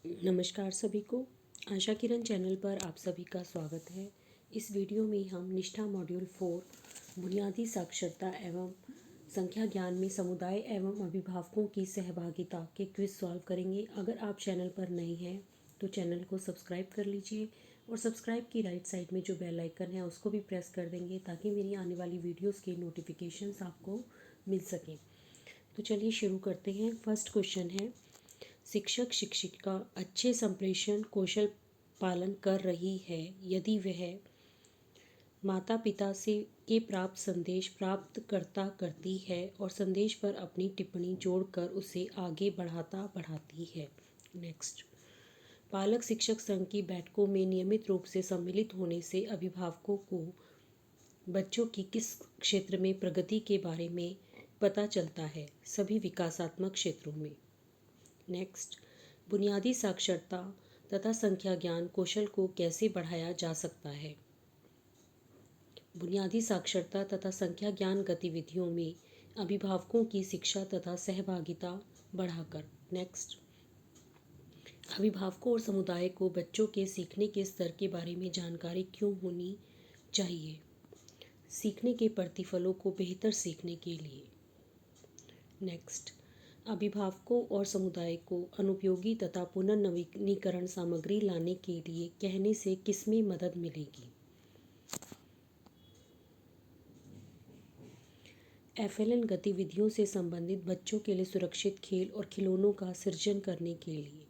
नमस्कार सभी को। आशा किरण चैनल पर आप सभी का स्वागत है। इस वीडियो में हम निष्ठा मॉड्यूल 4 बुनियादी साक्षरता एवं संख्या ज्ञान में समुदाय एवं अभिभावकों की सहभागिता के क्विज सॉल्व करेंगे। अगर आप चैनल पर नए हैं तो चैनल को सब्सक्राइब कर लीजिए और सब्सक्राइब की राइट साइड में जो बेल आइकन है उसको भी प्रेस कर देंगे ताकि मेरी आने वाली वीडियोज़ के नोटिफिकेशंस आपको मिल सकें। तो चलिए शुरू करते हैं। फर्स्ट क्वेश्चन है, शिक्षक शिक्षिका अच्छे संप्रेषण कौशल पालन कर रही है यदि वह माता पिता से के प्राप्त संदेश प्राप्त करता करती है और संदेश पर अपनी टिप्पणी जोड़कर उसे आगे बढ़ाती है। नेक्स्ट, पालक शिक्षक संघ की बैठकों में नियमित रूप से सम्मिलित होने से अभिभावकों को बच्चों की किस क्षेत्र में प्रगति के बारे में पता चलता है? सभी विकासात्मक क्षेत्रों में। नेक्स्ट, बुनियादी साक्षरता तथा संख्या ज्ञान कौशल को कैसे बढ़ाया जा सकता है? बुनियादी साक्षरता तथा संख्या ज्ञान गतिविधियों में अभिभावकों की शिक्षा तथा सहभागिता बढ़ाकर। नेक्स्ट, अभिभावकों और समुदाय को बच्चों के सीखने के स्तर के बारे में जानकारी क्यों होनी चाहिए? सीखने के प्रतिफलों को बेहतर सीखने के लिए। नेक्स्ट, अभिभावकों और समुदाय को अनुपयोगी तथा पुनर्नवीनीकरण सामग्री लाने के लिए कहने से किसमें मदद मिलेगी? एफएलएन गतिविधियों से संबंधित बच्चों के लिए सुरक्षित खेल और खिलौनों का सृजन करने के लिए।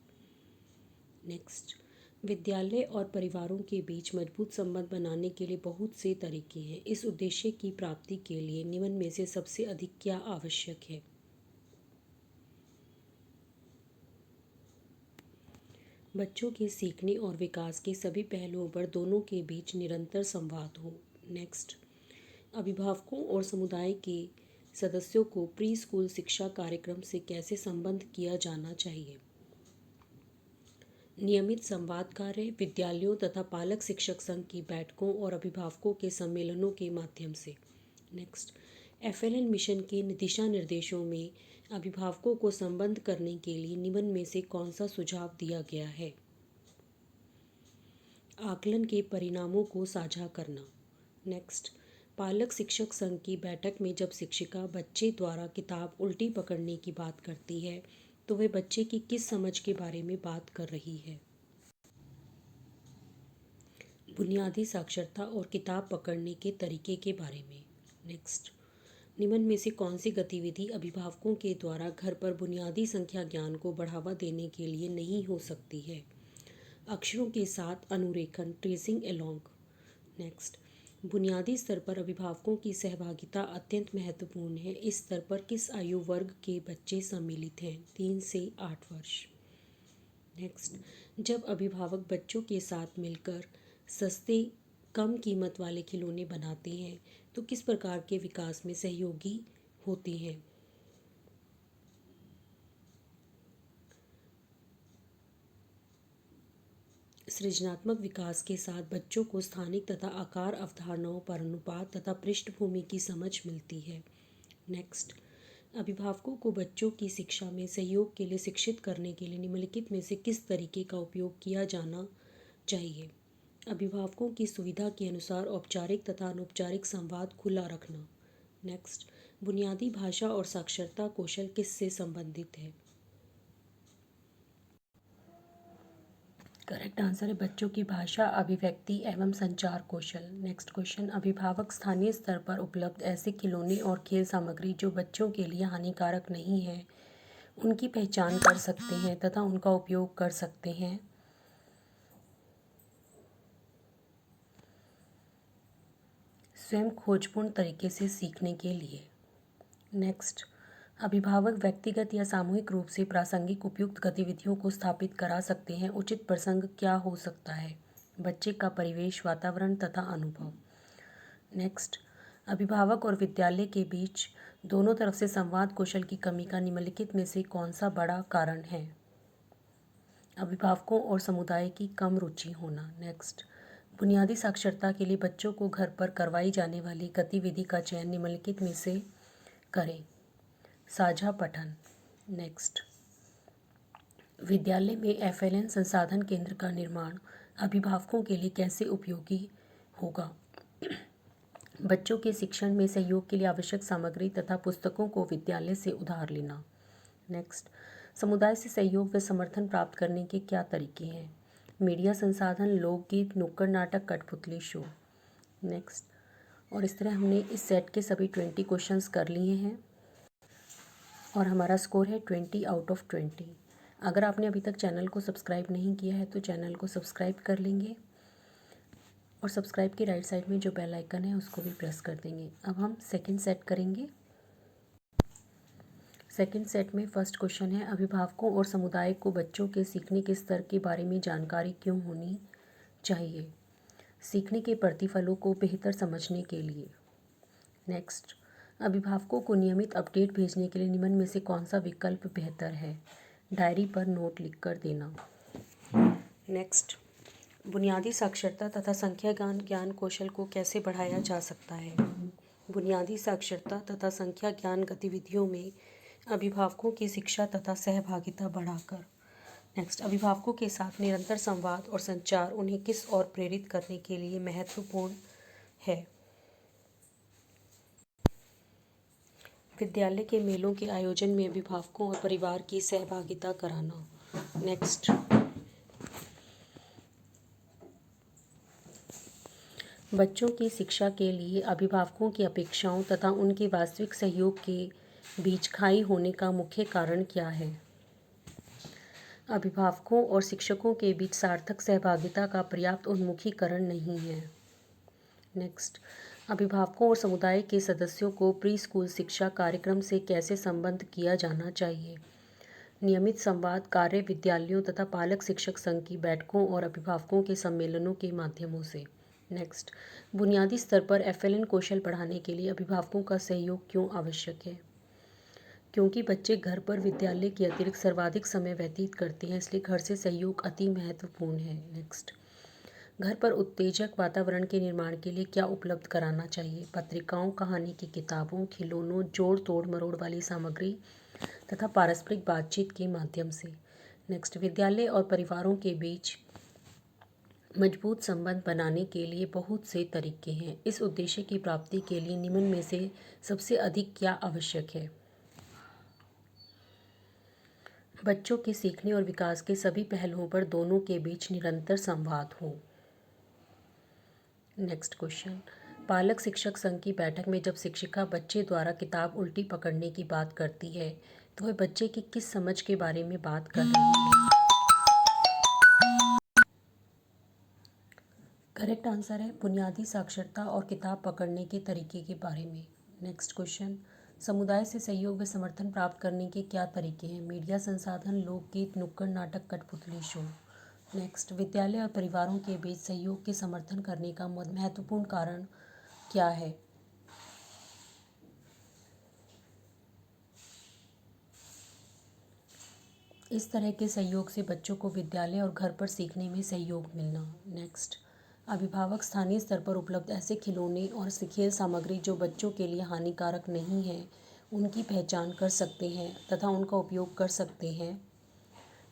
नेक्स्ट, विद्यालय और परिवारों के बीच मजबूत संबंध बनाने के लिए बहुत से तरीके हैं। इस उद्देश्य की प्राप्ति के लिए निम्न में से सबसे अधिक क्या आवश्यक है? बच्चों के सीखने और विकास के सभी पहलुओं पर दोनों के बीच निरंतर संवाद हो। नेक्स्ट, अभिभावकों और समुदाय के सदस्यों को प्री स्कूल शिक्षा कार्यक्रम से कैसे संबद्ध किया जाना चाहिए? नियमित संवाद कार्य, विद्यालयों तथा पालक शिक्षक संघ की बैठकों और अभिभावकों के सम्मेलनों के माध्यम से। नेक्स्ट, एफएलएन मिशन के दिशा निर्देशों में अभिभावकों को संबद्ध करने के लिए निम्न में से कौन सा सुझाव दिया गया है? आकलन के परिणामों को साझा करना। नेक्स्ट, पालक शिक्षक संघ की बैठक में जब शिक्षिका बच्चे द्वारा किताब उल्टी पकड़ने की बात करती है तो वह बच्चे की किस समझ के बारे में बात कर रही है? बुनियादी साक्षरता और किताब पकड़ने के तरीके के बारे में। नेक्स्ट, निम्न में से कौन सी गतिविधि अभिभावकों के द्वारा घर पर बुनियादी संख्या ज्ञान को बढ़ावा देने के लिए नहीं हो सकती है? अक्षरों के साथ अनुरेखन, ट्रेसिंग एलोंग। नेक्स्ट, बुनियादी स्तर पर अभिभावकों की सहभागिता अत्यंत महत्वपूर्ण है। इस स्तर पर किस आयु वर्ग के बच्चे सम्मिलित हैं? 3 से 8 वर्ष। नेक्स्ट, जब अभिभावक बच्चों के साथ मिलकर सस्ते कम कीमत वाले खिलौने बनाते हैं तो किस प्रकार के विकास में सहयोगी होते हैं? सृजनात्मक विकास के साथ बच्चों को स्थानिक तथा आकार अवधारणाओं पर अनुपात तथा पृष्ठभूमि की समझ मिलती है। नेक्स्ट, अभिभावकों को बच्चों की शिक्षा में सहयोग के लिए शिक्षित करने के लिए निम्नलिखित में से किस तरीके का उपयोग किया जाना चाहिए? अभिभावकों की सुविधा के अनुसार औपचारिक तथा अनौपचारिक संवाद खुला रखना। नेक्स्ट, बुनियादी भाषा और साक्षरता कौशल किससे संबंधित है? करेक्ट आंसर है बच्चों की भाषा, अभिव्यक्ति एवं संचार कौशल। नेक्स्ट क्वेश्चन, अभिभावक स्थानीय स्तर पर उपलब्ध ऐसे खिलौने और खेल सामग्री जो बच्चों के लिए हानिकारक नहीं है उनकी पहचान कर सकते हैं तथा उनका उपयोग कर सकते हैं। स्वयं खोजपूर्ण तरीके से सीखने के लिए। नेक्स्ट, अभिभावक व्यक्तिगत या सामूहिक रूप से प्रासंगिक उपयुक्त गतिविधियों को स्थापित करा सकते हैं। उचित प्रसंग क्या हो सकता है? बच्चे का परिवेश, वातावरण तथा अनुभव। नेक्स्ट, अभिभावक और विद्यालय के बीच दोनों तरफ से संवाद कौशल की कमी का निम्नलिखित में से कौन सा बड़ा कारण है? अभिभावकों और समुदाय की कम रुचि होना। नेक्स्ट, बुनियादी साक्षरता के लिए बच्चों को घर पर करवाई जाने वाली गतिविधि का चयन निम्नलिखित में से करें। साझा पठन। नेक्स्ट, विद्यालय में एफएलएन संसाधन केंद्र का निर्माण अभिभावकों के लिए कैसे उपयोगी होगा? बच्चों के शिक्षण में सहयोग के लिए आवश्यक सामग्री तथा पुस्तकों को विद्यालय से उधार लेना। नेक्स्ट, समुदाय से सहयोग व समर्थन प्राप्त करने के क्या तरीके हैं? मीडिया संसाधन, लोकगीत, नुक्कड़ नाटक, कठपुतली शो। नेक्स्ट, और इस तरह हमने इस सेट के सभी 20 क्वेश्चंस कर लिए हैं और हमारा स्कोर है 20 आउट ऑफ 20। अगर आपने अभी तक चैनल को सब्सक्राइब नहीं किया है तो चैनल को सब्सक्राइब कर लेंगे और सब्सक्राइब के राइट साइड में जो बेल आइकन है उसको भी प्रेस कर देंगे। अब हम सेकंड सेट करेंगे। सेकंड सेट में फर्स्ट क्वेश्चन है, अभिभावकों और समुदाय को बच्चों के सीखने के स्तर के बारे में जानकारी क्यों होनी चाहिए? सीखने के प्रतिफलों को बेहतर समझने के लिए। नेक्स्ट, अभिभावकों को नियमित अपडेट भेजने के लिए निम्न में से कौन सा विकल्प बेहतर है? डायरी पर नोट लिखकर देना। नेक्स्ट, बुनियादी साक्षरता तथा संख्या ज्ञान कौशल को कैसे बढ़ाया जा सकता है? बुनियादी साक्षरता तथा संख्या ज्ञान गतिविधियों में अभिभावकों की शिक्षा तथा सहभागिता बढ़ाकर। नेक्स्ट, अभिभावकों के साथ निरंतर संवाद और संचार उन्हें किस ओर प्रेरित करने के लिए महत्वपूर्ण है? विद्यालय के मेलों के आयोजन में अभिभावकों और परिवार की सहभागिता कराना। नेक्स्ट, बच्चों की शिक्षा के लिए अभिभावकों की अपेक्षाओं तथा उनके वास्तविक सहयोग के बीच खाई होने का मुख्य कारण क्या है? अभिभावकों और शिक्षकों के बीच सार्थक सहभागिता का पर्याप्त उन्मुखीकरण नहीं है। नेक्स्ट, अभिभावकों और समुदाय के सदस्यों को प्री स्कूल शिक्षा कार्यक्रम से कैसे संबद्ध किया जाना चाहिए? नियमित संवाद, कार्य विद्यालयों तथा पालक शिक्षक संघ की बैठकों और अभिभावकों के सम्मेलनों के माध्यमों से। नेक्स्ट, बुनियादी स्तर पर एफएलएन कौशल बढ़ाने के लिए अभिभावकों का सहयोग क्यों आवश्यक है? क्योंकि बच्चे घर पर विद्यालय के अतिरिक्त सर्वाधिक समय व्यतीत करते हैं, इसलिए घर से सहयोग अति महत्वपूर्ण है। नेक्स्ट, घर पर उत्तेजक वातावरण के निर्माण के लिए क्या उपलब्ध कराना चाहिए? पत्रिकाओं, कहानी की किताबों, खिलौनों, जोड़ तोड़ मरोड़ वाली सामग्री तथा पारस्परिक बातचीत के माध्यम से। नेक्स्ट, विद्यालय और परिवारों के बीच मजबूत संबंध बनाने के लिए बहुत से तरीके हैं। इस उद्देश्य की प्राप्ति के लिए निम्न में से सबसे अधिक क्या आवश्यक है? बच्चों के सीखने और विकास के सभी पहलुओं पर दोनों के बीच निरंतर संवाद हो। नेक्स्ट क्वेश्चन, पालक शिक्षक संघ की बैठक में जब शिक्षिका बच्चे द्वारा किताब उल्टी पकड़ने की बात करती है तो वह बच्चे की किस समझ के बारे में बात कर रही है? करेक्ट आंसर है बुनियादी साक्षरता और किताब पकड़ने के तरीके के बारे में। नेक्स्ट क्वेश्चन, समुदाय से सहयोग व समर्थन प्राप्त करने के क्या तरीके हैं? मीडिया संसाधन, लोकगीत, नुक्कड़ नाटक, कठपुतली शो। नेक्स्ट, विद्यालय और परिवारों के बीच सहयोग के समर्थन करने का महत्वपूर्ण कारण क्या है? इस तरह के सहयोग से बच्चों को विद्यालय और घर पर सीखने में सहयोग मिलना। नेक्स्ट, अभिभावक स्थानीय स्तर पर उपलब्ध ऐसे खिलौने और खेल सामग्री जो बच्चों के लिए हानिकारक नहीं है उनकी पहचान कर सकते हैं तथा उनका उपयोग कर सकते हैं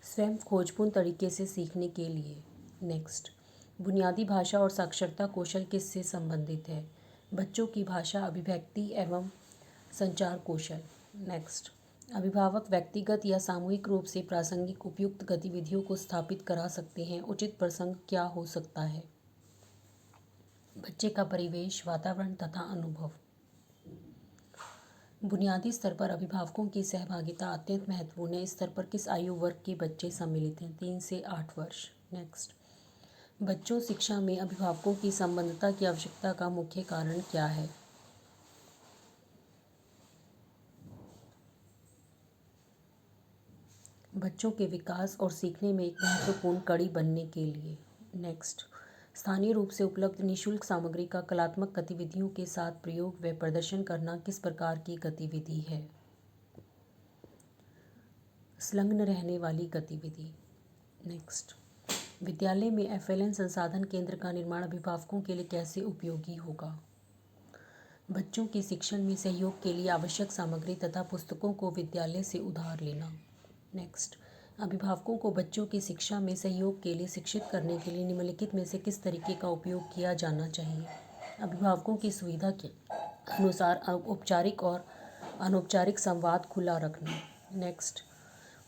स्वयं खोजपूर्ण तरीके से सीखने के लिए। नेक्स्ट, बुनियादी भाषा और साक्षरता कौशल किससे संबंधित है? बच्चों की भाषा, अभिव्यक्ति एवं संचार कौशल। नेक्स्ट, अभिभावक व्यक्तिगत या सामूहिक रूप से प्रासंगिक उपयुक्त गतिविधियों को स्थापित करा सकते हैं। उचित प्रसंग क्या हो सकता है? बच्चे का परिवेश, वातावरण तथा अनुभव। बुनियादी स्तर पर अभिभावकों की सहभागिता अत्यंत महत्वपूर्ण है। इस स्तर पर किस आयु वर्ग के बच्चे सम्मिलित हैं? 3 से 8 वर्ष। नेक्स्ट, बच्चों शिक्षा में अभिभावकों की संबद्धता की आवश्यकता का मुख्य कारण क्या है? बच्चों के विकास और सीखने में एक महत्वपूर्ण कड़ी बनने के लिए। नेक्स्ट, स्थानीय रूप से उपलब्ध निःशुल्क सामग्री का कलात्मक गतिविधियों के साथ प्रयोग व प्रदर्शन करना किस प्रकार की गतिविधि है? संलग्न रहने वाली गतिविधि। नेक्स्ट, विद्यालय में एफएलएन संसाधन केंद्र का निर्माण अभिभावकों के लिए कैसे उपयोगी होगा? बच्चों के शिक्षण में सहयोग के लिए आवश्यक सामग्री तथा पुस्तकों को विद्यालय से उधार लेना। नेक्स्ट, अभिभावकों को बच्चों की शिक्षा में सहयोग के लिए शिक्षित करने के लिए निम्नलिखित में से किस तरीके का उपयोग किया जाना चाहिए? अभिभावकों की सुविधा के अनुसार औपचारिक और अनौपचारिक संवाद खुला रखना। नेक्स्ट,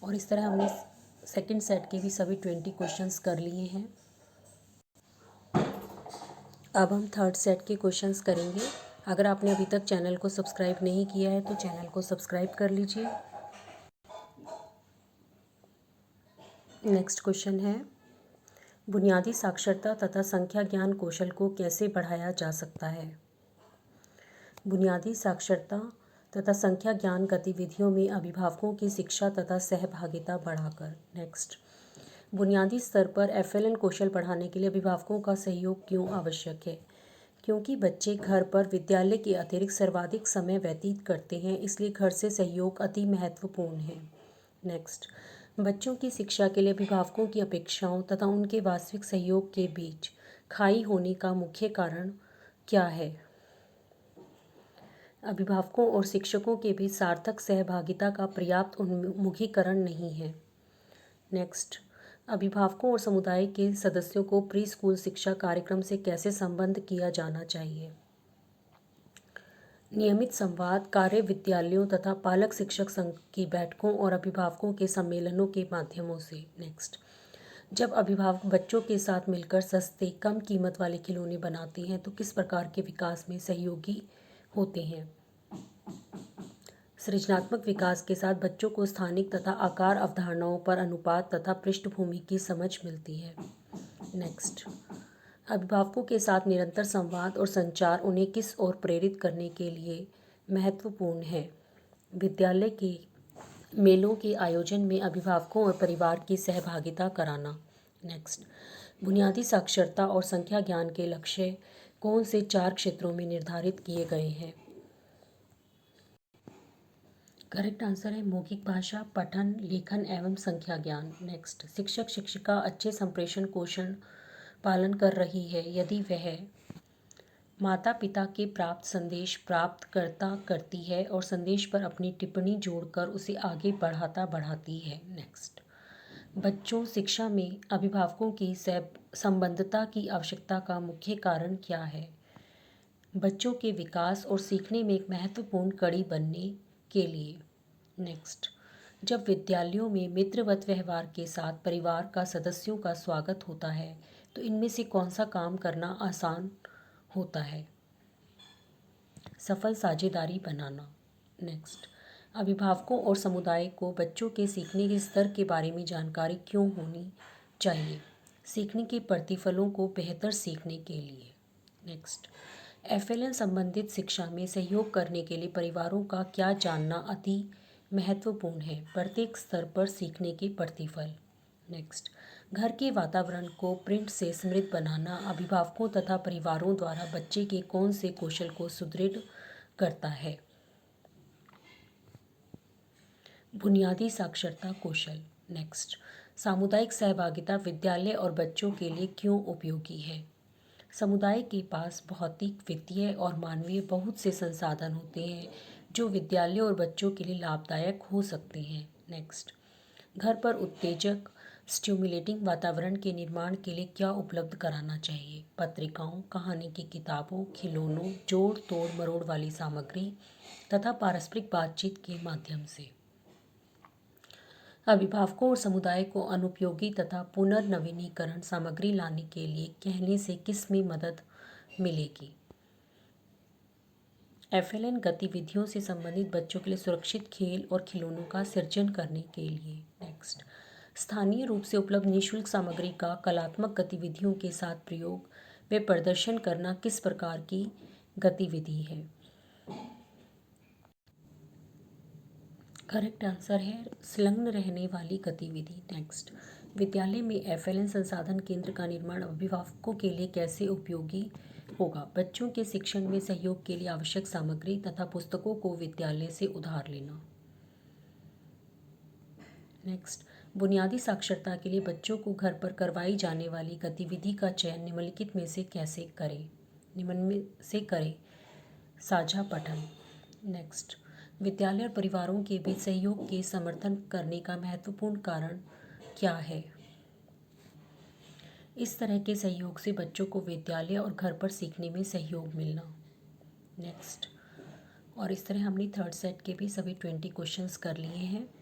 और इस तरह हमने सेकंड सेट के भी सभी 20 क्वेश्चंस कर लिए हैं। अब हम थर्ड सेट के क्वेश्चंस करेंगे। अगर आपने अभी तक चैनल को सब्सक्राइब नहीं किया है तो चैनल को सब्सक्राइब कर लीजिए। नेक्स्ट क्वेश्चन है, बुनियादी साक्षरता तथा संख्या ज्ञान कौशल को कैसे बढ़ाया जा सकता है? बुनियादी साक्षरता तथा संख्या ज्ञान गतिविधियों में अभिभावकों की शिक्षा तथा सहभागिता बढ़ाकर। नेक्स्ट, बुनियादी स्तर पर FLN कौशल बढ़ाने के लिए अभिभावकों का सहयोग क्यों आवश्यक है? क्योंकि बच्चे घर पर विद्यालय के अतिरिक्त सर्वाधिक समय व्यतीत करते हैं, इसलिए घर से सहयोग अति महत्वपूर्ण है। नेक्स्ट, बच्चों की शिक्षा के लिए अभिभावकों की अपेक्षाओं तथा उनके वास्तविक सहयोग के बीच खाई होने का मुख्य कारण क्या है? अभिभावकों और शिक्षकों के बीच सार्थक सहभागिता का पर्याप्त उन्मुखीकरण नहीं है। नेक्स्ट, अभिभावकों और समुदाय के सदस्यों को प्री स्कूल शिक्षा कार्यक्रम से कैसे संबद्ध किया जाना चाहिए? नियमित संवाद, कार्य विद्यालयों तथा पालक शिक्षक संघ की बैठकों और अभिभावकों के सम्मेलनों के माध्यमों से। नेक्स्ट, जब अभिभावक बच्चों के साथ मिलकर सस्ते कम कीमत वाले खिलौने बनाते हैं तो किस प्रकार के विकास में सहयोगी होते हैं? सृजनात्मक विकास के साथ बच्चों को स्थानिक तथा आकार अवधारणाओं पर अनुपात तथा पृष्ठभूमि की समझ मिलती है। नेक्स्ट, अभिभावकों के साथ निरंतर संवाद और संचार उन्हें किस ओर प्रेरित करने के लिए महत्वपूर्ण है? विद्यालय के मेलों के आयोजन में अभिभावकों और परिवार की सहभागिता कराना। नेक्स्ट, बुनियादी साक्षरता और संख्या ज्ञान के लक्ष्य कौन से 4 क्षेत्रों में निर्धारित किए गए हैं? करेक्ट आंसर है मौखिक भाषा, पठन, लेखन एवं संख्या ज्ञान। नेक्स्ट, शिक्षक शिक्षिका अच्छे संप्रेषण कौशल पालन कर रही है यदि वह माता पिता के प्राप्त संदेश प्राप्त करती है और संदेश पर अपनी टिप्पणी जोड़कर उसे आगे बढ़ाती है। नेक्स्ट, बच्चों शिक्षा में अभिभावकों की संबद्धता की आवश्यकता का मुख्य कारण क्या है? बच्चों के विकास और सीखने में एक महत्वपूर्ण कड़ी बनने के लिए। नेक्स्ट, जब विद्यालयों में मित्रवत व्यवहार के साथ परिवार का सदस्यों का स्वागत होता है तो इनमें से कौन सा काम करना आसान होता है? सफल साझेदारी बनाना। नेक्स्ट, अभिभावकों और समुदाय को बच्चों के सीखने के स्तर के बारे में जानकारी क्यों होनी चाहिए? सीखने के प्रतिफलों को बेहतर सीखने के लिए। नेक्स्ट, FLN संबंधित शिक्षा में सहयोग करने के लिए परिवारों का क्या जानना अति महत्वपूर्ण है? प्रत्येक स्तर पर सीखने के प्रतिफल। नेक्स्ट, घर के वातावरण को प्रिंट से समृद्ध बनाना अभिभावकों तथा परिवारों द्वारा बच्चे के कौन से कौशल को सुदृढ़ करता है? बुनियादी साक्षरता कौशल। नेक्स्ट, सामुदायिक सहभागिता विद्यालय और बच्चों के लिए क्यों उपयोगी है? समुदाय के पास भौतिक, वित्तीय और मानवीय बहुत से संसाधन होते हैं जो विद्यालय और बच्चों के लिए लाभदायक हो सकते हैं। नेक्स्ट, घर पर उत्तेजक स्टिमुलेटिंग वातावरण के निर्माण के लिए क्या उपलब्ध कराना चाहिए? पत्रिकाओं, कहानी की किताबों, खिलौनों, जोड़ तोड़ मरोड़ वाली सामग्री तथा पारस्परिक बातचीत के माध्यम से। अभिभावकों और समुदाय को अनुपयोगी तथा पुनर्नवीनीकरण सामग्री लाने के लिए कहने से किस में मदद मिलेगी? FLN गतिविधियों से संबंधित बच्चों के लिए सुरक्षित खेल और खिलौनों का सृजन करने के लिए। नेक्स्ट, स्थानीय रूप से उपलब्ध निःशुल्क सामग्री का कलात्मक गतिविधियों के साथ प्रयोग व प्रदर्शन करना किस प्रकार की गतिविधि है? करेक्ट आंसर है संलग्न रहने वाली गतिविधि। नेक्स्ट, विद्यालय में FLN संसाधन केंद्र का निर्माण अभिभावकों के लिए कैसे उपयोगी होगा? बच्चों के शिक्षण में सहयोग के लिए आवश्यक सामग्री तथा पुस्तकों को विद्यालय से उधार लेना। नेक्स्ट, बुनियादी साक्षरता के लिए बच्चों को घर पर करवाई जाने वाली गतिविधि का चयन निम्नलिखित में से कैसे करें? निम्न में से करें साझा पठन। नेक्स्ट, विद्यालय और परिवारों के बीच सहयोग के समर्थन करने का महत्वपूर्ण कारण क्या है? इस तरह के सहयोग से बच्चों को विद्यालय और घर पर सीखने में सहयोग मिलना। नेक्स्ट, और इस तरह हमने थर्ड सेट के भी सभी 20 क्वेश्चंस कर लिए हैं।